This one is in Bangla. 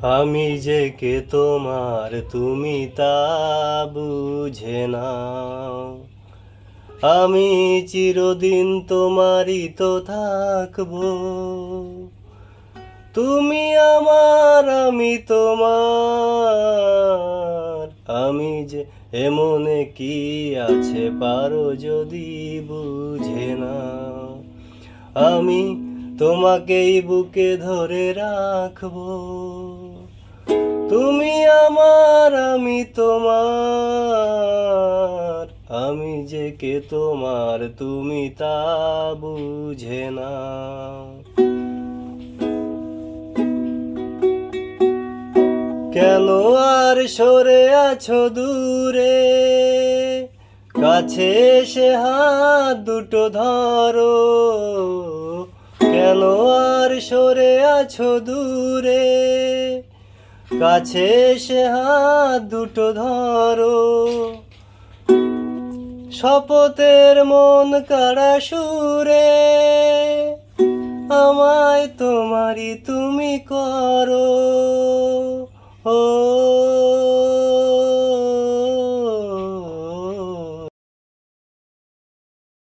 আমি যে কে তোমার তুমি তা বুঝে নাও। আমি চিরদিন তোমারই তো থাকবো। তুমি আমার আমি তোমার। আমি যে এমনে কি আছে পারো যদি বুঝে না। আমি তোমাকেই বুকে ধরে রাখবো। তুমি আমার আমি তোমার। আমি যে কে তোমার তুমি তা বুঝে না। কেন আর সরে আছো দূরে, কাছে এসে হাত দুটো ধরো। কেন আর সরে আছো দূরে, কাছে এসে হাত দুটো ধরো। শপথের মন কাড়া সুরে আমায় তোমারই তুমি করো। ও